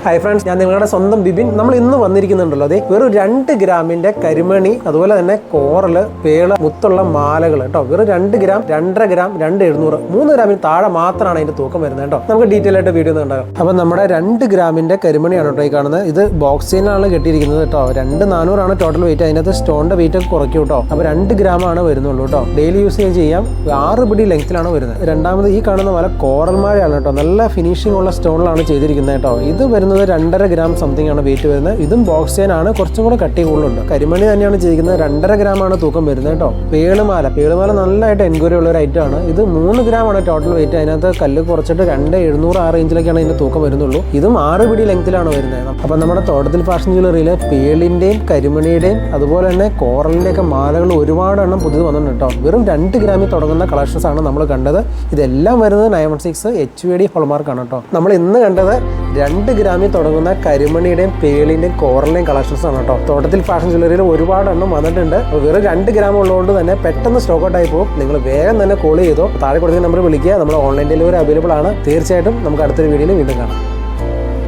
Hi friends, ഞാൻ നിങ്ങളുടെ സ്വന്തം ബിബിൻ. നമ്മൾ ഇന്ന് വന്നിരിക്കുന്നുണ്ടല്ലോ, അതെ വെറും 2 ഗ്രാമിന്റെ കരിമണി, അതുപോലെ തന്നെ കോറല്, പേള്, മുത്തുള്ള മാലകൾ കേട്ടോ. വെറും 2 ഗ്രാം, 2.5 ഗ്രാം, 2.700, 3 ഗ്രാമിന് താഴെ മാത്രമാണ് അതിന്റെ തൂക്കം വരുന്നത് കേട്ടോ. നമുക്ക് ഡീറ്റെയിൽ ആയിട്ട് വീഡിയോ ഉണ്ടാകും. അപ്പൊ നമ്മുടെ 2 ഗ്രാമിന്റെ കരിമണിയാണ് കേട്ടോ ഈ കാണുന്നത്. ഇത് ബോക്സ് ചെയിനാണ് കെട്ടിയിരിക്കുന്നത് കേട്ടോ. 2.400 ആണ് ടോട്ടൽ വെയിറ്റ്. അതിനകത്ത് സ്റ്റോണിന്റെ വെയിറ്റ് ഒക്കെ കുറയ്ക്കും കേട്ടോ. അപ്പൊ 2 ഗ്രാമാണ് വരുന്നുള്ളൂ കേട്ടോ. ഡെയിലി യൂസ് ചെയ്യാം. 6 പിടി ലെങ്ത്തിലാണ് വരുന്നത്. രണ്ടാമത് ഈ കാണുന്ന മാല കോറൽ മാലയാണ് കേട്ടോ. നല്ല ഫിനിഷിംഗ് ഉള്ള സ്റ്റോണിലാണ് ചെയ്തിരിക്കുന്നത് കേട്ടോ. ഇത് വരുന്നത് 2.5 ഗ്രാം സംതിങ് ആണ് വെയിറ്റ് വരുന്നത്. ഇതും ബോക്സ് ചെയിൻ ആണ്, കുറച്ചും കൂടെ കട്ടി കൂടുതലുണ്ട്. കരിമണി തന്നെയാണ് ചെയ്തിരിക്കുന്നത്. 2.5 ഗ്രാം ആണ് തൂക്കം വരുന്നത് കേട്ടോ. പേളുമാല നല്ലതായിട്ട് എൻക്വയറി ഉള്ള ഒരു ഐറ്റം ആണ്. ഇത് 3 ഗ്രാം ആണ് ടോട്ടൽ വെയിറ്റ്. അതിനകത്ത് കല്ല് കുറച്ചിട്ട് 2.700 ആ റേഞ്ചിലേക്കാണ് ഇതിന്റെ തൂക്കം വരുന്നുള്ളൂ. ഇതും 6 പിടി ലെങ്ത്തിലാണ് വരുന്നത്. അപ്പൊ നമ്മുടെ തോട്ടത്തിൽ ഫാഷൻ ജ്വല്ലറിയിൽ പേളിന്റെയും കരിമണിയുടെയും അതുപോലെ തന്നെ കോറലിന്റെ ഒക്കെ മാലകൾ ഒരുപാട് എണ്ണം പുതിയത് വന്നിട്ടുണ്ട് കേട്ടോ. വെറും 2 ഗ്രാമിൽ തുടങ്ങുന്ന കളക്ഷൻസ് ആണ് നമ്മൾ കണ്ടത്. ഇതെല്ലാം വരുന്നത് 916 HUID ഹോൾമാർക്ക് ആണ് കേട്ടോ. നമ്മൾ ഇന്ന് കണ്ടത് 2 ഗ്രാമിൽ തുടങ്ങുന്ന കരിമണിയുടെയും പേളിന്റെയും കോറലിന്റെയും കളക്ഷൻസ് ആണ് കേട്ടോ. തോട്ടത്തിൽ ഫാഷൻ ജ്വല്ലറിയിൽ ഒരുപാട് എണ്ണം വന്നിട്ടുണ്ട്. വെറും 2 ഗ്രാം ഉള്ളതുകൊണ്ട് തന്നെ പെട്ടെന്ന് സ്റ്റോക്ക് ഔട്ട് ആയി പോകും. നിങ്ങൾ വേഗം തന്നെ കോൾ ചെയ്തോ. താഴെ കൊടുക്കുന്ന നമ്പർ വിളിക്കുക. നമ്മുടെ ഓൺലൈൻ ഡെലിവറി അവൈലബിൾ ആണ്. തീർച്ചയായിട്ടും നമുക്ക് അടുത്തൊരു വീഡിയോയിൽ വീണ്ടും കാണാം.